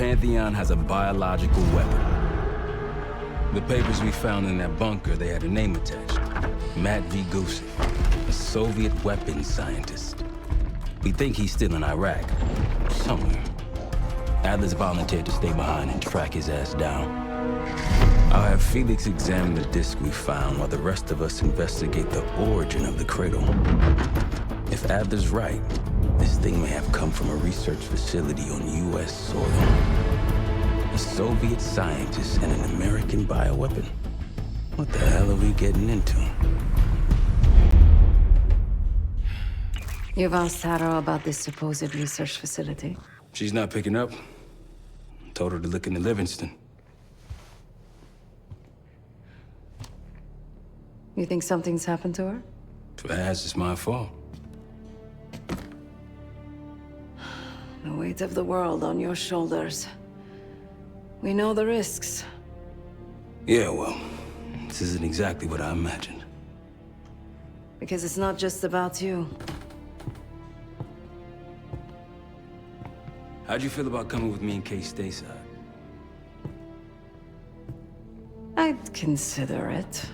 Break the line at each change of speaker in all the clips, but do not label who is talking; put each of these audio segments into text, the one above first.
Pantheon has a biological weapon. The papers we found in that bunker, they had a name attached. Matt V. Gusev, a Soviet weapons scientist. We think he's still in Iraq, somewhere. Adler's volunteered to stay behind and track his ass down. I'll have Felix examine the disc we found while the rest of us investigate the origin of the cradle. If Adler's right, this thing may have come from a research facility on U.S. soil. A Soviet scientist and an American bioweapon. What the hell are we getting into?
You've asked Sarah about this supposed research facility?
She's not picking up. Told her to look into Livingston.
You think something's happened to her?
If it has, it's my fault.
The weight of the world on your shoulders. We know the risks.
Yeah, well, this isn't exactly what I imagined.
Because it's not just about you.
How'd you feel about coming with me in case stateside?
I'd consider it.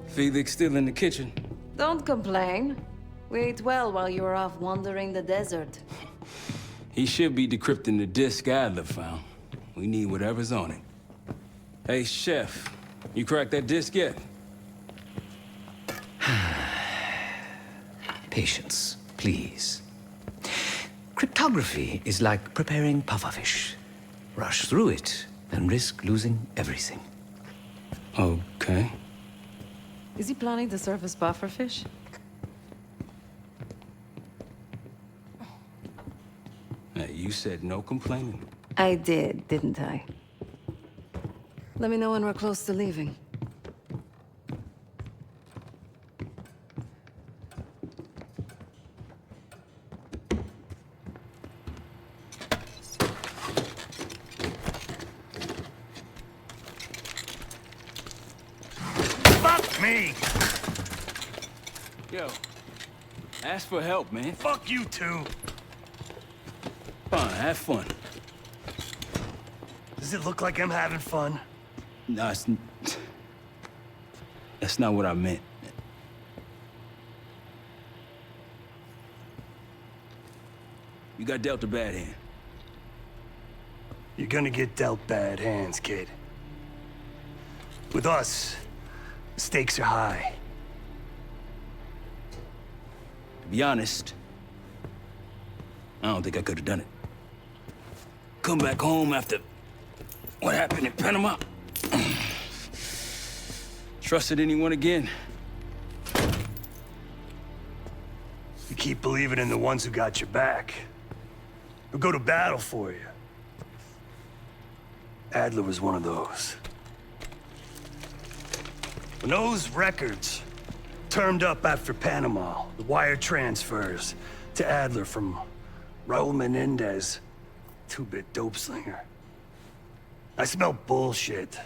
Felix still in the kitchen.
Don't complain. We ate well while you were off wandering the desert.
He should be decrypting the disc Adler found. We need whatever's on it. Hey, Chef, you cracked that disc yet?
Patience, please. Cryptography is like preparing pufferfish. Rush through it and risk losing everything.
Okay.
Is he planning to serve us pufferfish?
Hey, you said no complaining.
I did, didn't I? Let me know when we're close to leaving.
Fuck me!
Yo, ask for help, man.
Fuck you too!
Fine, have fun.
Does it look like I'm having fun?
No, that's not what I meant. You got dealt a bad hand.
You're gonna get dealt bad hands, kid. With us, the stakes are high.
To be honest, I don't think I could have done it. Come back home after what happened in Panama. Trusted anyone again?
You keep believing in the ones who got your back. Who go to battle for you. Adler was one of those. When those records turned up after Panama, the wire transfers to Adler from Raul Menendez, two-bit dope slinger. I smelled bullshit.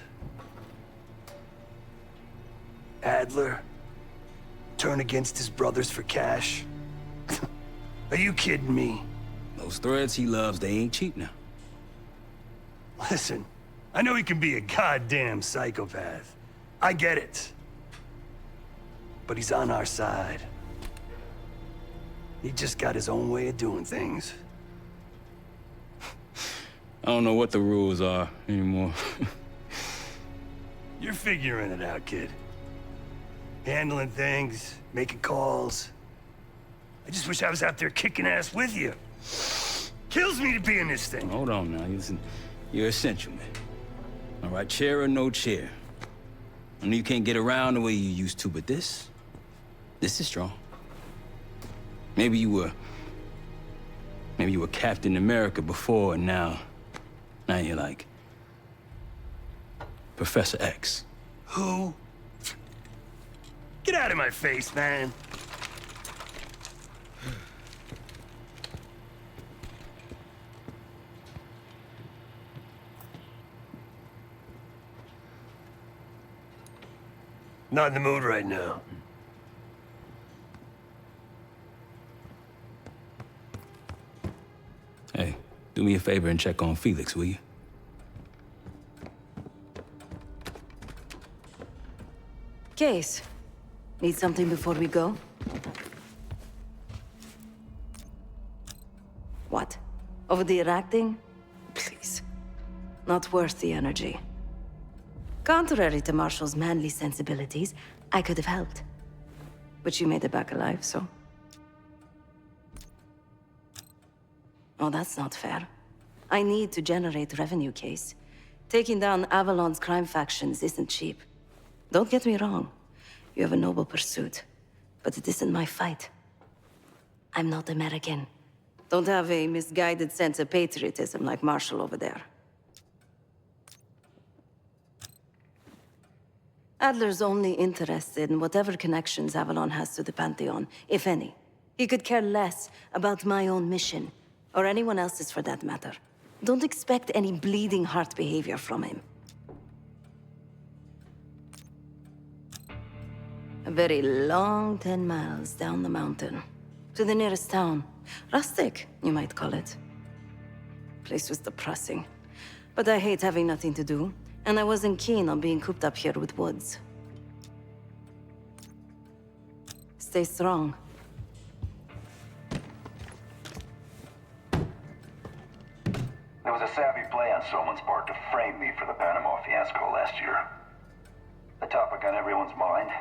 Adler turn against his brothers for cash? Are you kidding me?
Those threads he loves, they ain't cheap now.
Listen, I know he can be a goddamn psychopath. I get it. But he's on our side. He just got his own way of doing things.
I don't know what the rules are anymore.
You're figuring it out, kid. Handling things, making calls. I just wish I was out there kicking ass with you. Kills me to be in this thing.
Hold on now, listen. You're essential, man. All right, chair or no chair. I know you can't get around the way you used to, but this is strong. Maybe you were Captain America before, and now you're like Professor X.
Who? Get out of my face, man. Not in the mood right now.
Hey, Do me a favor and check on Felix, will you?
Case. Need something before we go? What? Over the acting? Please. Not worth the energy. Contrary to Marshall's manly sensibilities, I could have helped. But you made it back alive, so... Oh, that's not fair. I need to generate revenue, Case. Taking down Avalon's crime factions isn't cheap. Don't get me wrong. You have a noble pursuit. But it isn't my fight. I'm not American. Don't have a misguided sense of patriotism like Marshall over there. Adler's only interested in whatever connections Avalon has to the Pantheon, if any. He could care less about my own mission, or anyone else's for that matter. Don't expect any bleeding heart behavior from him. A very long 10 miles down the mountain. To the nearest town. Rustic, you might call it. Place was depressing. But I hate having nothing to do, and I wasn't keen on being cooped up here with Woods. Stay strong.
There was a savvy play on someone's part to frame me for the Panama fiasco last year. The topic on everyone's mind.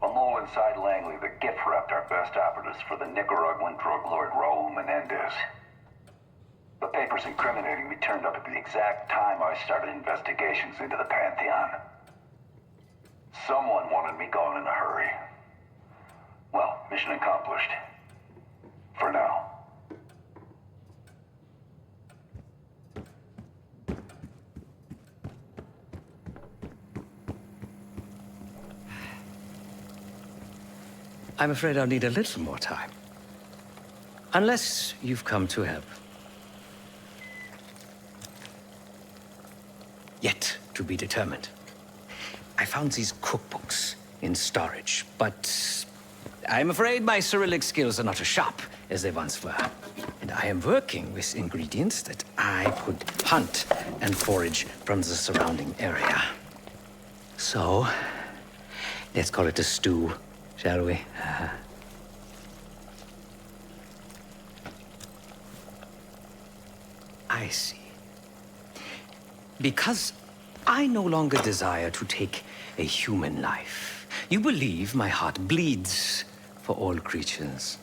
A mole inside Langley that gift-wrapped our best operatives for the Nicaraguan drug lord Raul Menendez. The papers incriminating me turned up at the exact time I started investigations into the Pantheon. Someone wanted me gone in a hurry. Well, mission accomplished. For now.
I'm afraid I'll need a little more time. Unless you've come to help. Yet to be determined. I found these cookbooks in storage, but I'm afraid my Cyrillic skills are not as sharp as they once were. And I am working with ingredients that I could hunt and forage from the surrounding area. So, let's call it a stew, shall we? I see. Because I no longer desire to take a human life. You believe my heart bleeds for all creatures.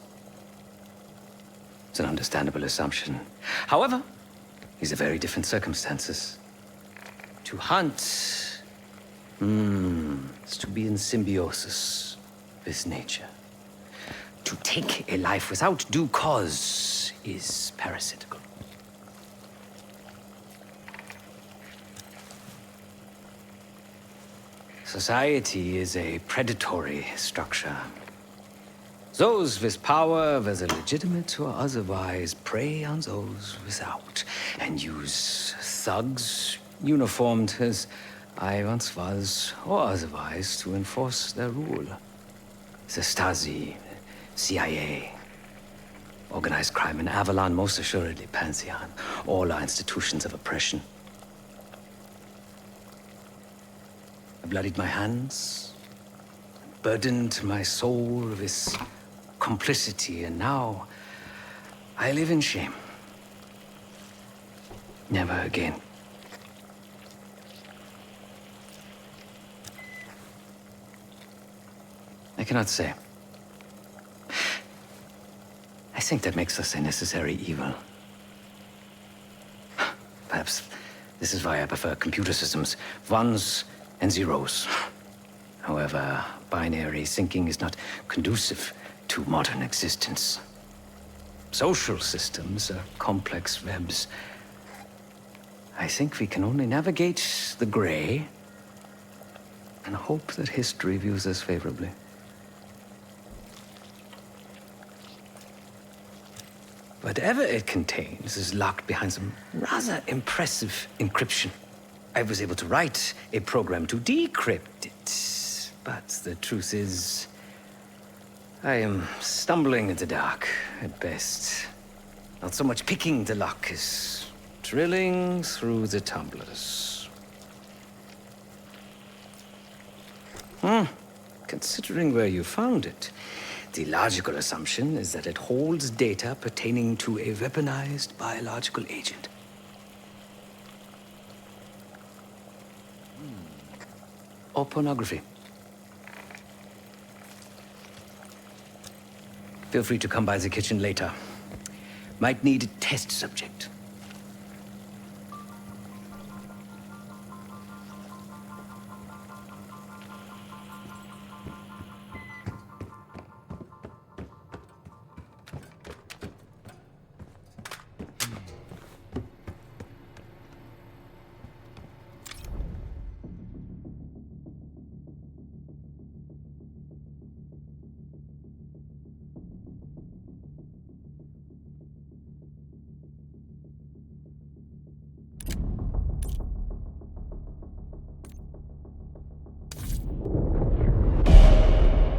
It's an understandable assumption. However, these are very different circumstances. To hunt, is to be in symbiosis with nature. To take a life without due cause is parasitical. Society is a predatory structure. Those with power, whether legitimate or otherwise, prey on those without, and use thugs uniformed as I once was, or otherwise, to enforce their rule. The Stasi, CIA, organized crime in Avalon, most assuredly Pantheon, all are institutions of oppression. I bloodied my hands, burdened my soul with complicity, and now I live in shame. Never again. I cannot say. I think that makes us a necessary evil. Perhaps this is why I prefer computer systems. Ones and zeros. However, binary thinking is not conducive to modern existence. Social systems are complex webs. I think we can only navigate the gray and hope that history views us favorably. Whatever it contains is locked behind some rather impressive encryption. I was able to write a program to decrypt it, but the truth is, I am stumbling in the dark at best. Not so much picking the lock as drilling through the tumblers. Considering where you found it, the logical assumption is that it holds data pertaining to a weaponized biological agent. Or pornography. Feel free to come by the kitchen later. Might need a test subject.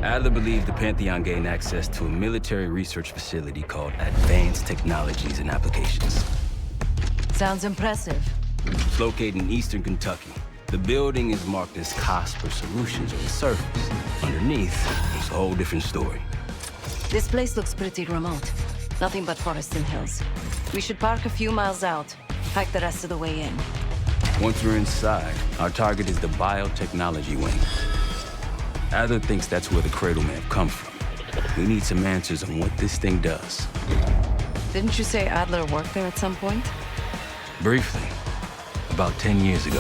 Adler believed the Pantheon gained access to a military research facility called Advanced Technologies and Applications.
Sounds impressive.
It's located in eastern Kentucky. The building is marked as Cosper Solutions on the surface. Underneath, it's a whole different story.
This place looks pretty remote. Nothing but forests and hills. We should park a few miles out, hike the rest of the way in.
Once we're inside, our target is the biotechnology wing. Adler thinks that's where the cradle may have come from. We need some answers on what this thing does.
Didn't you say Adler worked there at some point?
Briefly, about 10 years ago.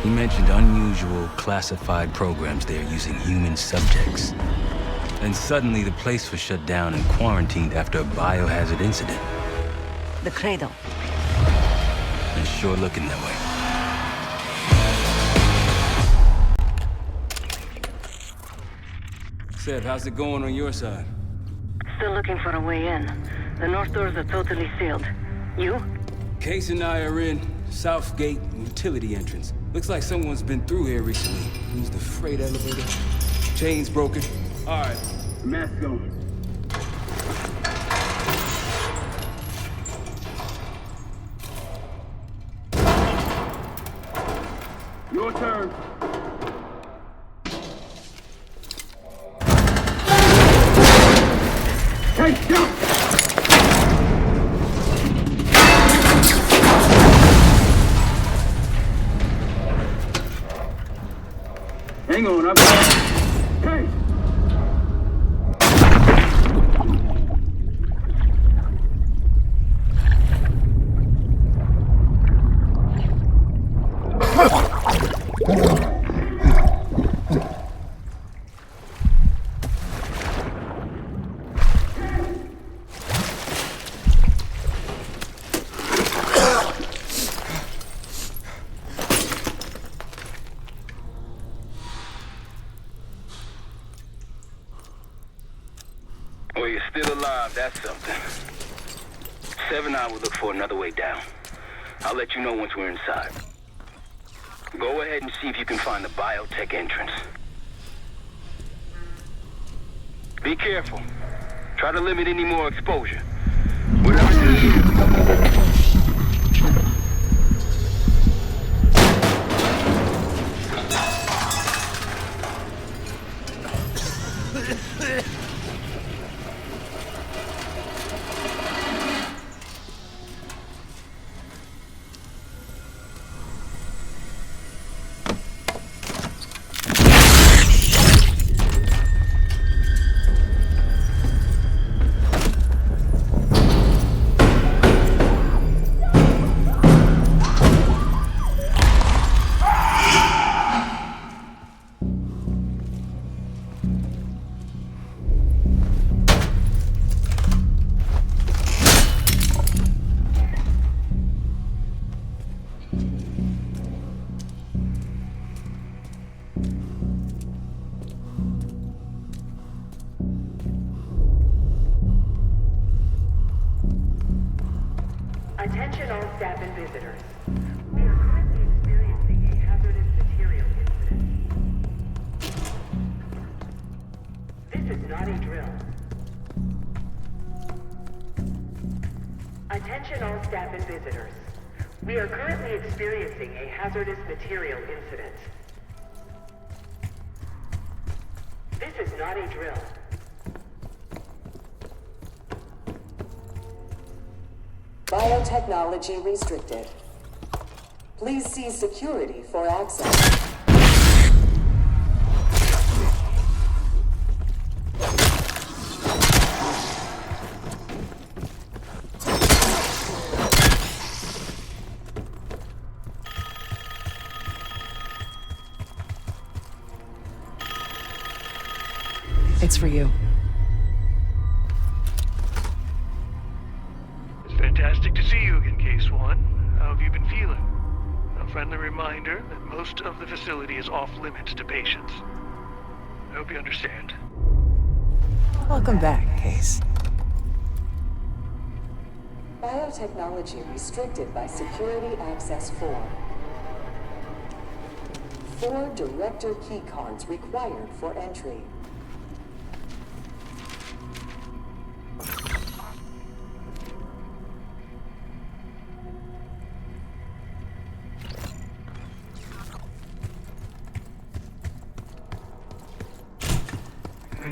He mentioned unusual, classified programs there using human subjects. And suddenly the place was shut down and quarantined after a biohazard incident.
The cradle.
It's sure looking that way. Seb, how's it going on your side?
Still looking for a way in. The north doors are totally sealed. You?
Case and I are in South Gate utility entrance. Looks like someone's been through here recently. Used the freight elevator. Chain's broken. All right, mask on. Your turn. Hey, jump! Hang on, Hey!
Well, you're still alive, that's something. 7 I will look for another way down. I'll let you know once we're inside. Go ahead and see if you can find the biotech entrance. Be careful. Try to limit any more exposure. Whatever it is.
Attention all staff and visitors. We are currently experiencing a hazardous material incident. This is not a drill. Attention all staff and visitors. We are currently experiencing a hazardous material incident. This is not a drill.
Biotechnology restricted. Please see security for access.
It's for you.
It's fantastic to see you again, Case One. How have you been feeling? A friendly reminder that most of the facility is off limits to patients. I hope you understand.
Welcome back, Case.
Biotechnology restricted by Security Access 4. 4 director key cards required for entry.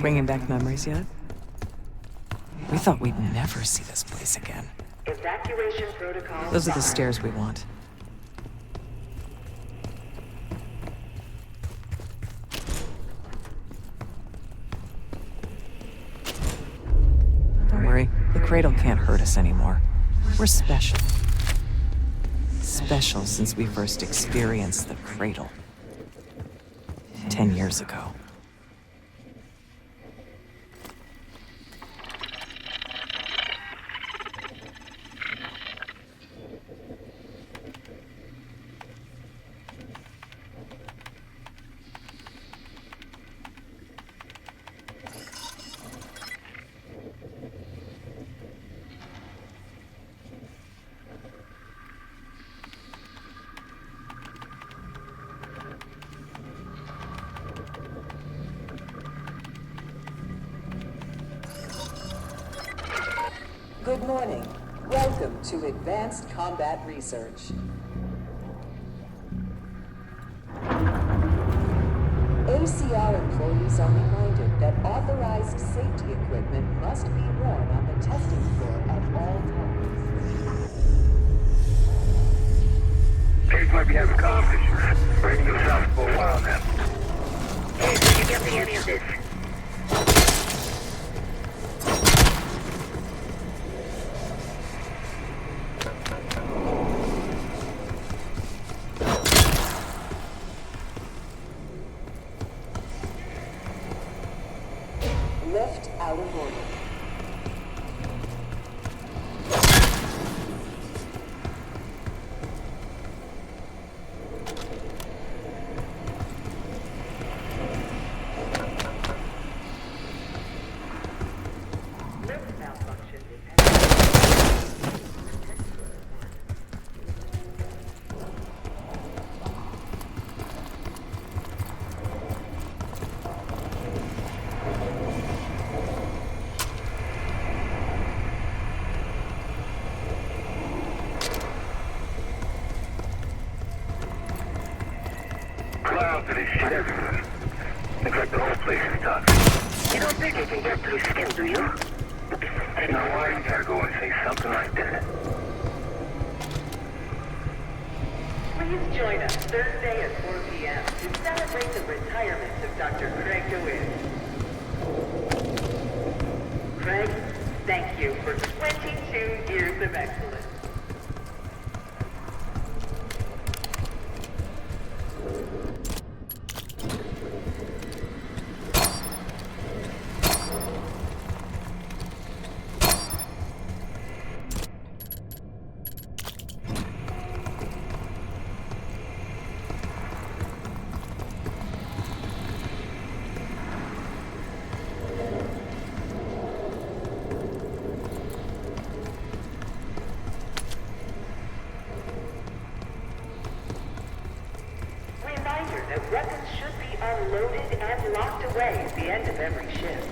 Bringing back memories yet? We thought we'd never see this place again.
Evacuation protocol.
Those are the stairs we want. Don't worry, the cradle can't hurt us anymore. We're special. Special since we first experienced the cradle. 10 years ago.
Good morning. Welcome to Advanced Combat Research. ACR employees are reminded that authorized safety equipment must be worn on the testing floor at all times.
Case might be having competition. Bring yourself for a while now.
Hey, did you get me any of this?
Lift out of order.
Lift malfunction detected.
Clouds of this shit everywhere. Looks like the whole place is done.
You don't think I can get through skin, do you?
Now why you gotta go and say something like that?
Please join us Thursday at 4 p.m. to celebrate the retirement of Dr. Craig DeWitt. Craig, thank you for 22 years of excellence. Reminder that weapons should be unloaded and locked away at the end of every shift.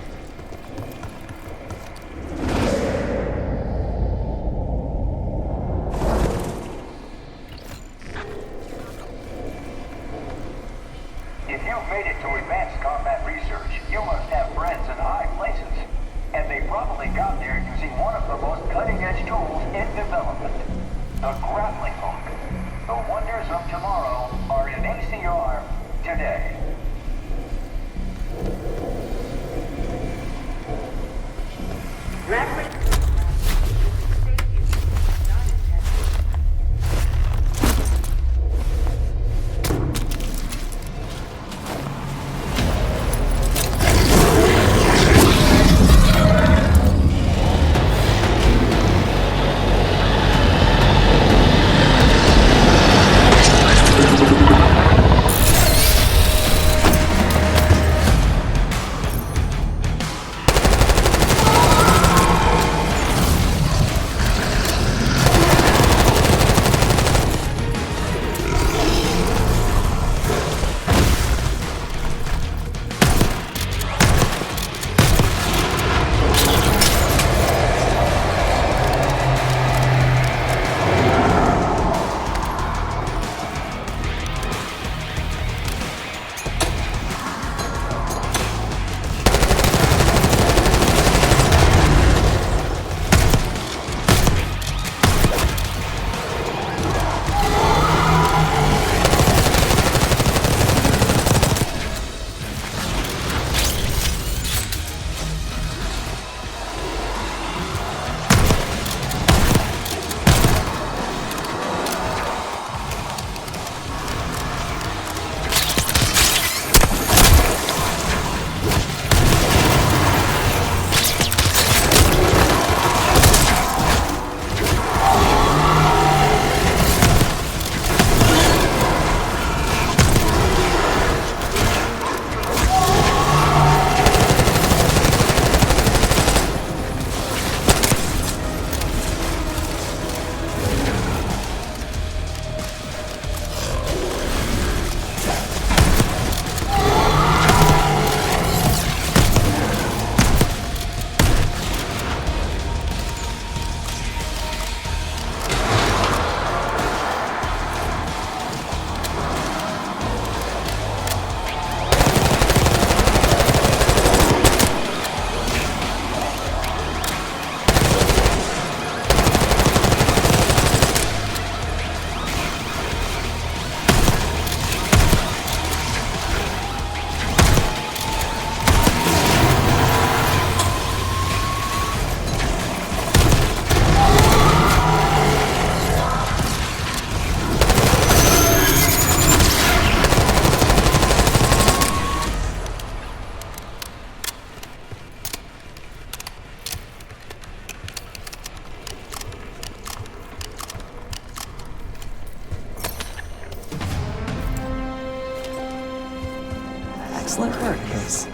Excellent work, Case.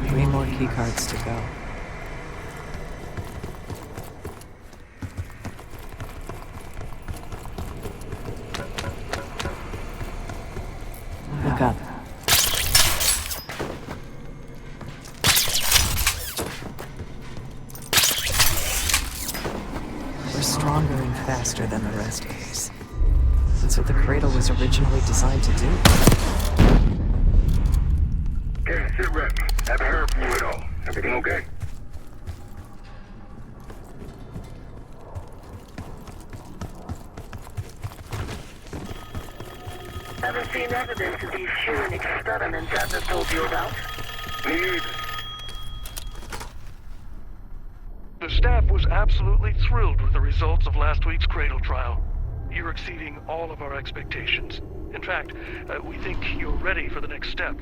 3 more keycards to go. Look up. We're stronger and faster than the rest, Case. That's what the cradle was originally designed to do.
Okay, sit rep. Haven't heard from you at all. Everything okay?
Haven't seen evidence of these human experiments I've told you about.
Me either.
The staff was absolutely thrilled with the results of last week's Cradle trial. You're exceeding all of our expectations. In fact, we think you're ready for the next step.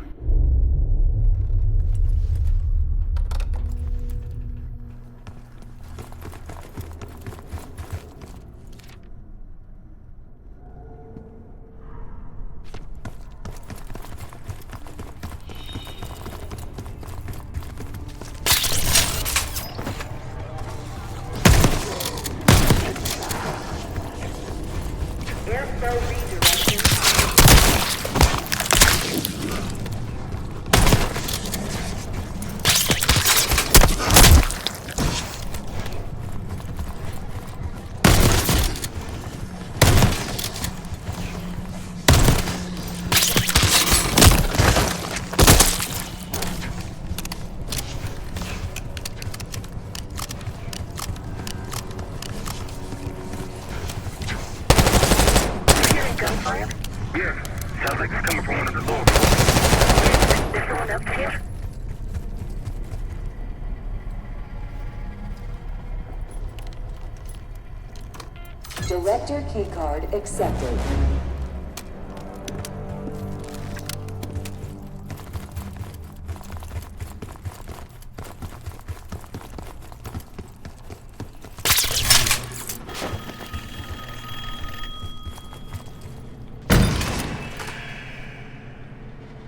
Director keycard accepted.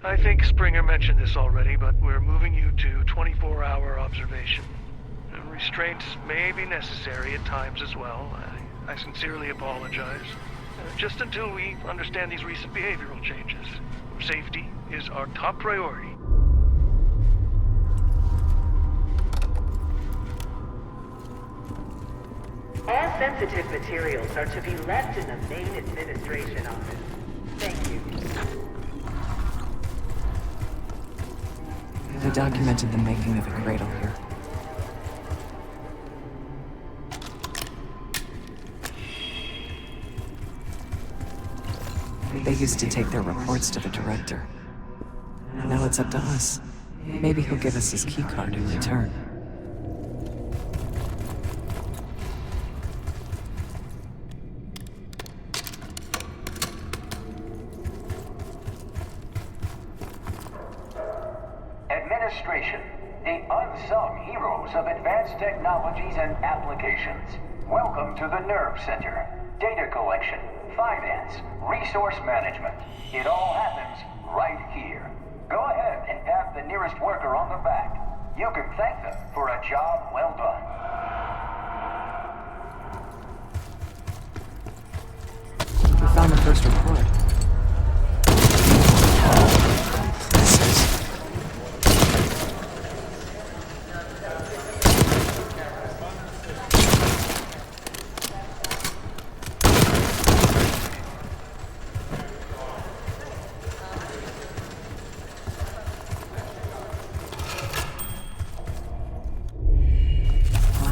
I think Springer mentioned this already, but we're moving you to 24-hour observation. Restraints may be necessary at times as well. I sincerely apologize. Just until we understand these recent behavioral changes. Safety is our top priority.
All sensitive materials are to be left in the main administration office. Thank you.
They documented the making of a cradle here. They used to take their reports to the director. Now it's up to us. Maybe he'll give us his keycard in return.
Administration, the unsung heroes of advanced technologies and applications. Welcome to the Nerve Center. Data collection, finance, resource management. It all happens right here. Go ahead and tap the nearest worker on the back. You can thank them for a job well done.
We found the first report.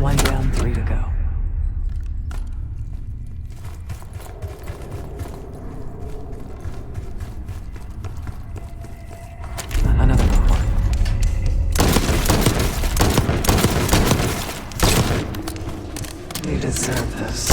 One down, 3 to go. Another report. You deserve this.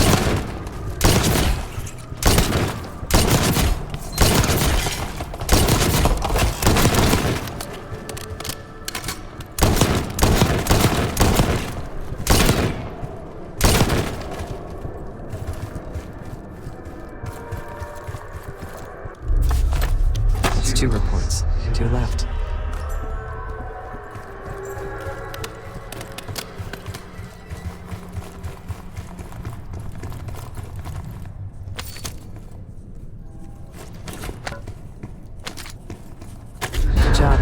It's 2 reports. 2 left. Good job.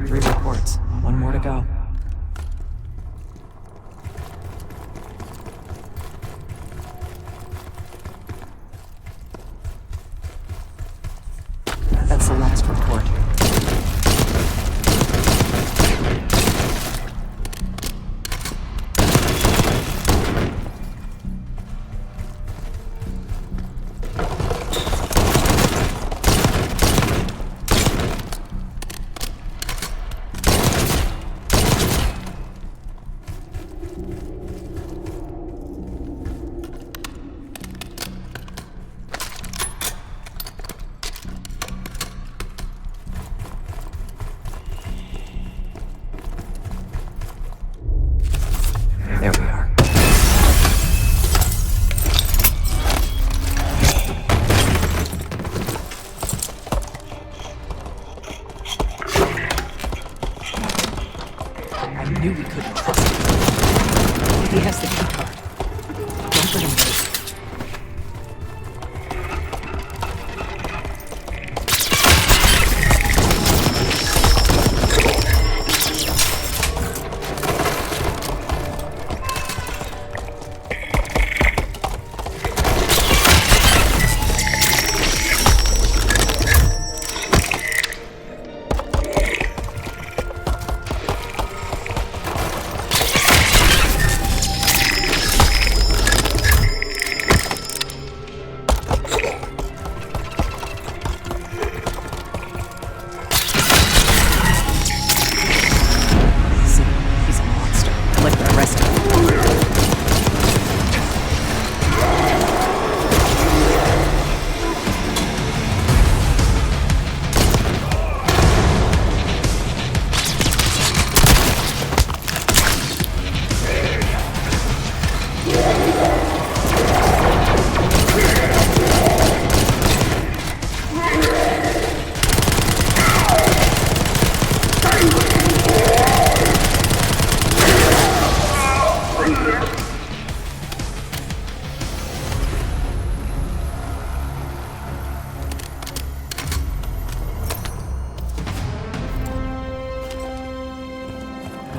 Three reports. 1 more to go. That's the last report. There we are. I knew we couldn't trust him. He has the keycard. Don't let him get it.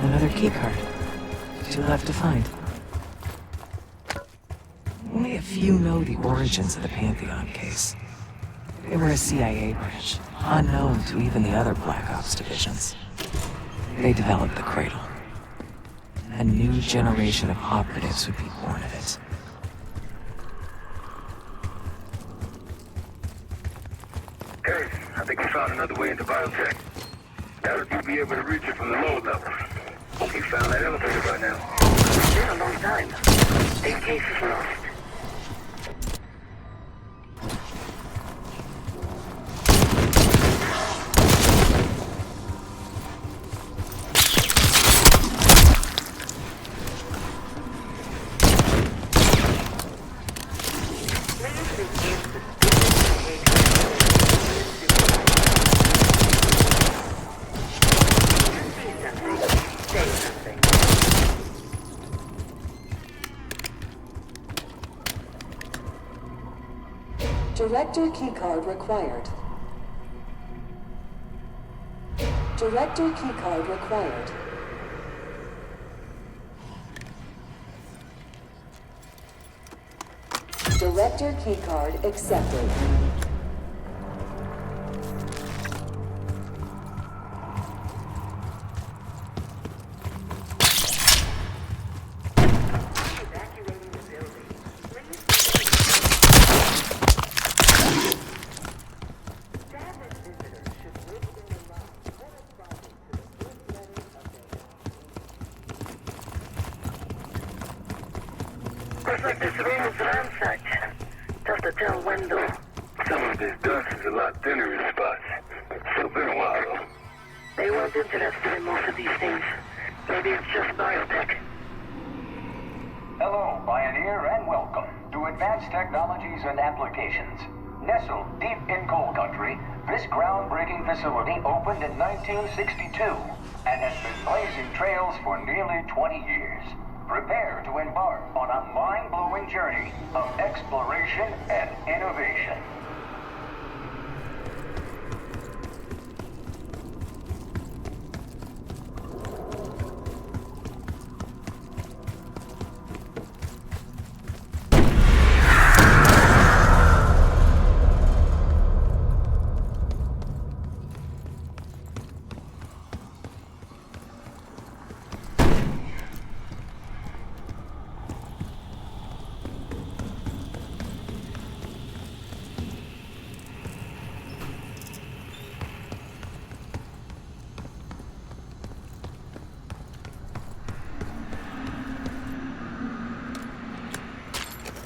Another keycard. 2 left to find. Only a few know the origins of the Pantheon case. They were a CIA branch, unknown to even the other Black Ops divisions. They developed the Cradle. A new generation of operatives would be born of it.
Hey, I think we found another way into biotech. Doubt if you'll be able to reach it from the lower level. Hope you found that elevator by now.
It's been a long time. This case is lost.
Director keycard required. Director keycard required. Director keycard accepted.
Evacuating the building. Established visitors should wait in the line corresponding to the first letter of their
Looks like this room is ransacked. Tough to tell when though. Some of this dust is a lot thinner in spots. Still been a while though.
They weren't interested in most of these things. Maybe it's just biotech.
Hello, Pioneer, and welcome to Advanced Technologies and Applications. Nestled deep in coal country, this groundbreaking facility opened in 1962 and has been blazing trails for nearly 20 years. Prepare to embark on a mind-blowing journey of exploration and innovation.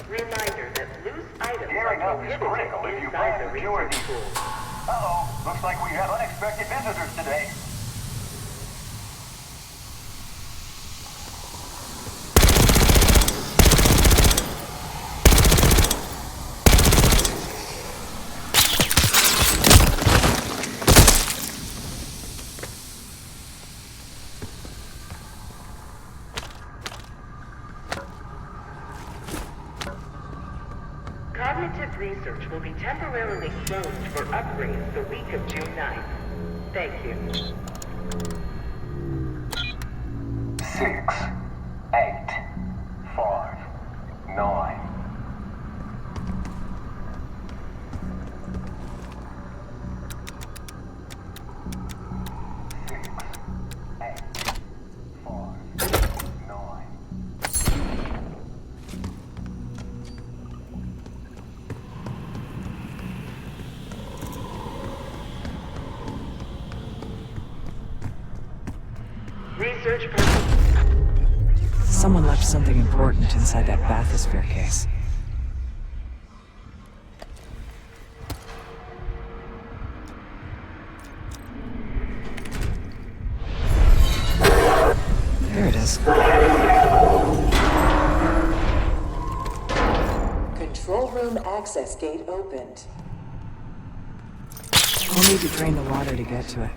Reminder that loose items
Gearing
are
up is
prohibited
critical if you
inside
plan
the
to join
research
these.
pool.
Uh-oh, looks like we have unexpected visitors today.
Cognitive research will be temporarily closed for upgrades the week of June 9th. Thank you.
6, 8, 5, 9.
Research purpose.
Someone left something important inside that bathysphere case. There it is.
Control room access gate opened.
We'll need to drain the water to get to it.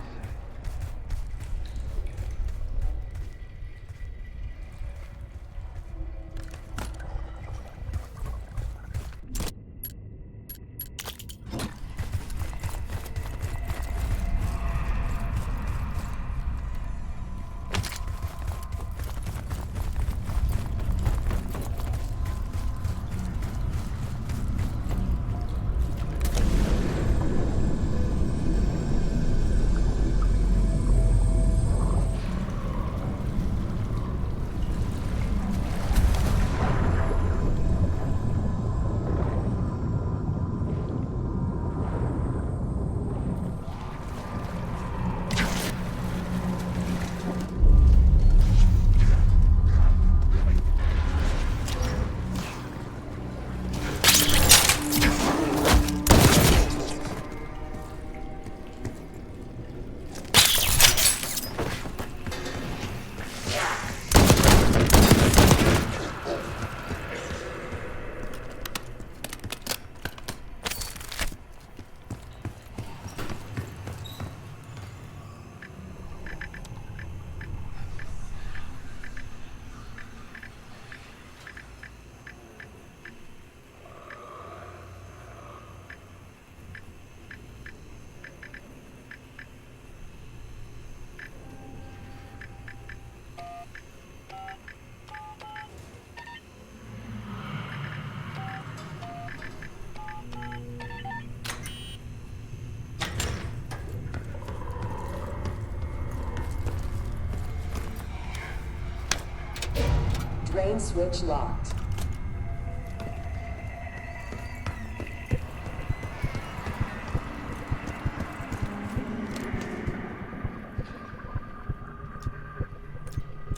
Drain switch locked.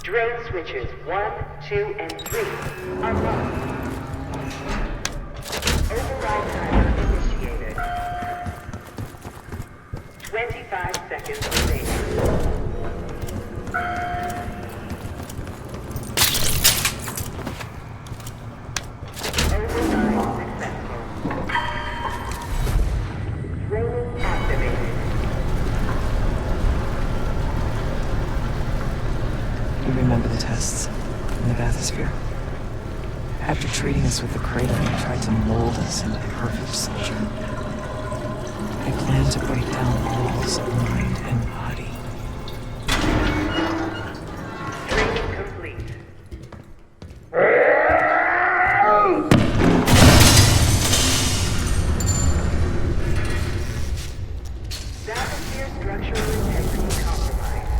Drain switches 1, 2, and 3 are locked. Override timer initiated. 25 seconds remaining.
Remember the tests in the bathysphere? After treating us with the cradle, they tried to mold us into the perfect soldier. They planned to break down the walls of mind and body.
Training complete. Bathysphere structural integrity compromised.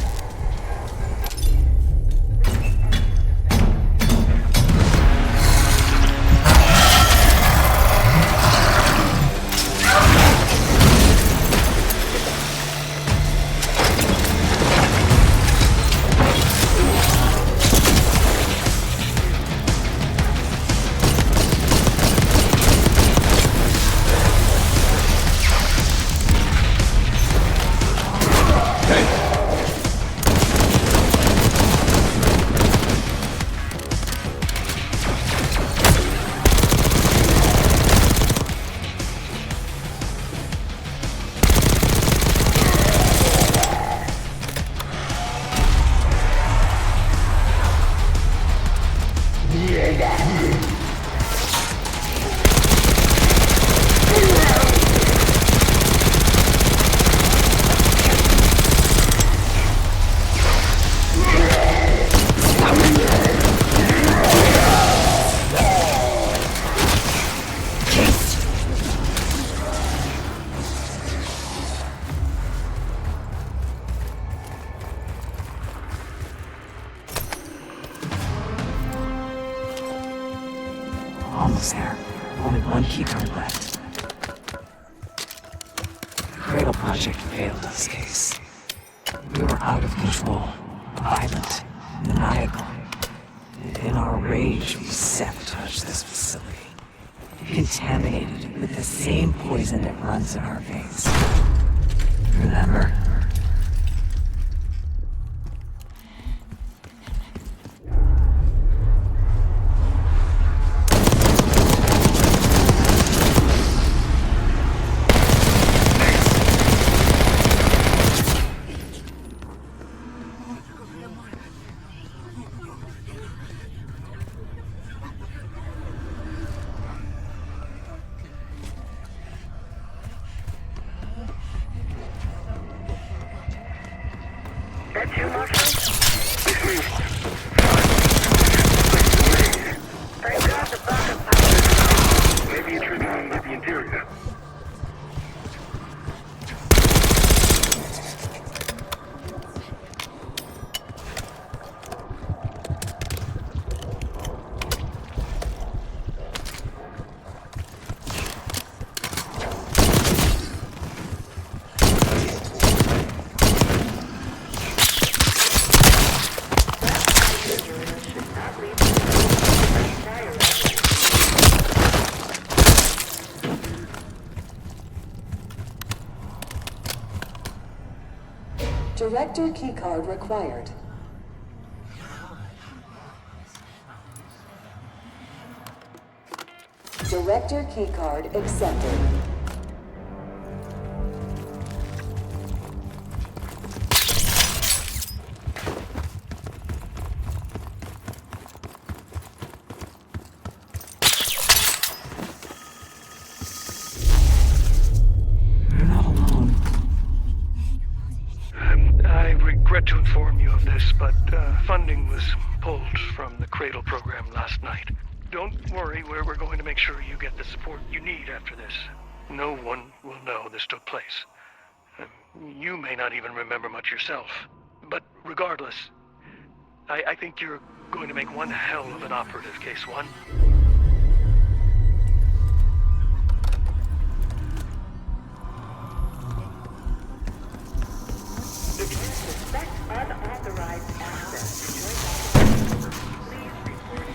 Almost there. Only one keycard left. The Cradle Project failed us, Case. We were out of control, violent, maniacal. In our rage, we sabotaged this facility. Contaminated it with the same poison that runs in our veins. Remember?
That you, Marshal? It's me. Thank God the backup power. Maybe you're triggering with the interior.
Director keycard required. Director keycard accepted.
I regret to inform you of this, but funding was pulled from the Cradle program last night. Don't worry, we're going to make sure you get the support you need after this. No one will know this took place. You may not even remember much yourself. But regardless, I think you're Going to make one hell of an operative, Case 1.
If you suspect unauthorized access to joint operations, please report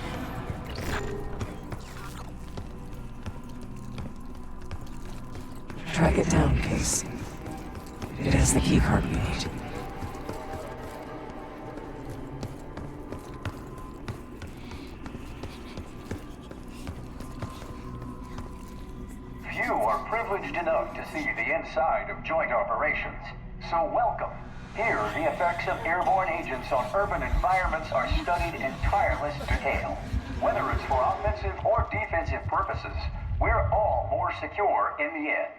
it.
Track it down, Case. It has the keycard we need.
Few are privileged enough to see the inside of joint operations. So welcome. Here, the effects of airborne agents on urban environments are studied in tireless detail. Whether it's for offensive or defensive purposes, we're all more secure in the end.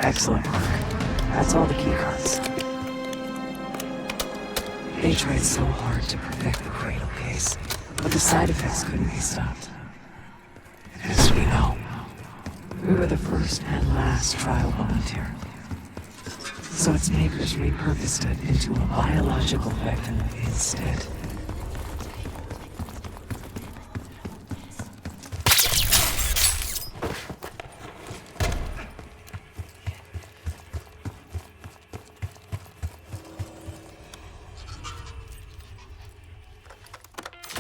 Excellent work. That's all the keycards. They tried so hard to perfect the cradle case, but the side effects couldn't be stopped. As we know, we were the first and last trial volunteer. So its makers repurposed it into a biological weapon instead.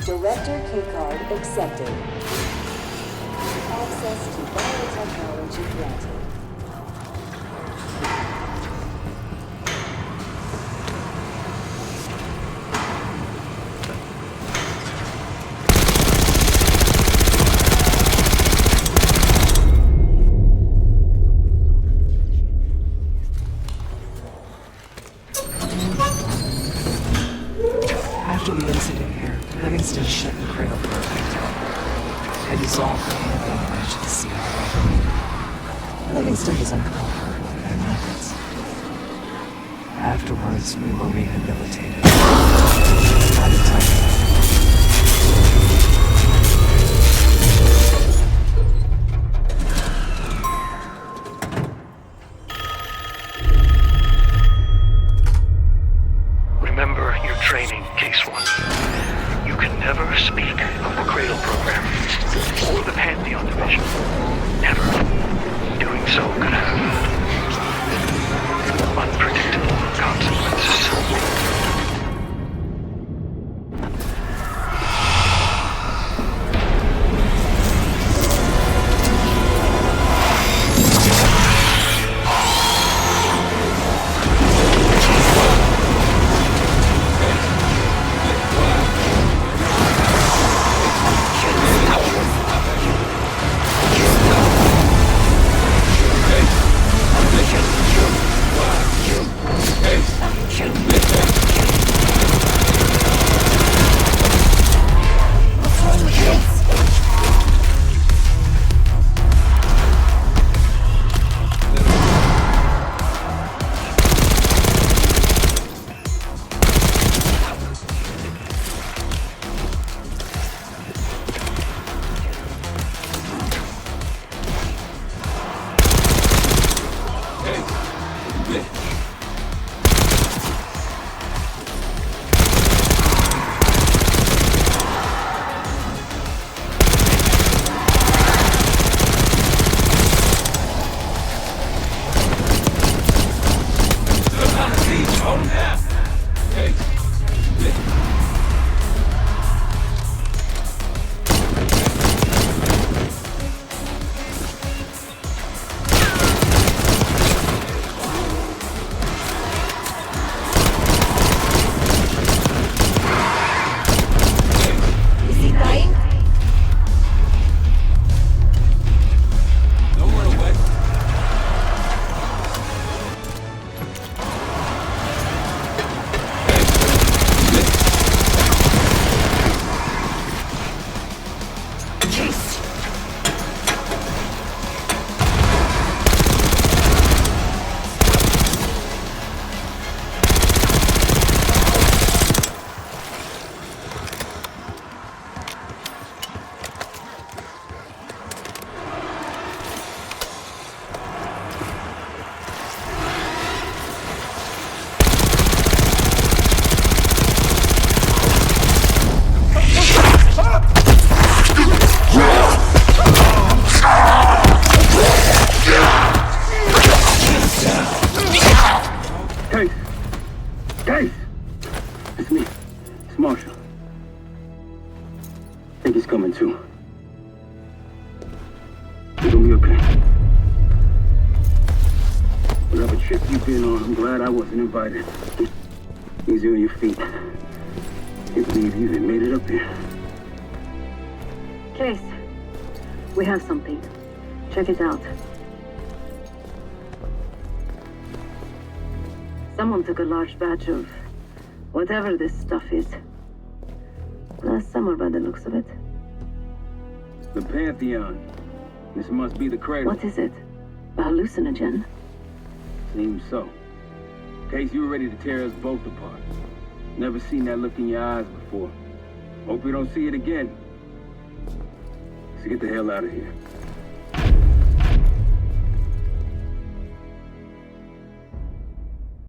Director keycard accepted. Access to biotechnology granted.
After the incident here, Livingston shut the cradle project and dissolved the campaign branch of the CIA. Livingston was uncovered and methods. Afterwards, we were rehabilitated by the Taiwan.
Remember your training, Case 1. You can never speak of the Cradle program or the Pantheon division. Never. Doing so could have unpredictable consequences.
think he's coming too. You're gonna be okay. Whatever trip you've been on, I'm glad I wasn't invited. Easy on your feet. Can't believe you even made it up here.
Case. We have something. Check it out. Someone took a large batch of whatever this stuff is. Somewhere by the looks of it.
The Pantheon. This must be the cradle.
What is it? A hallucinogen?
Seems so. Case, you were ready to tear us both apart. Never seen that look in your eyes before. Hope we don't see it again. Let's get the hell out of here.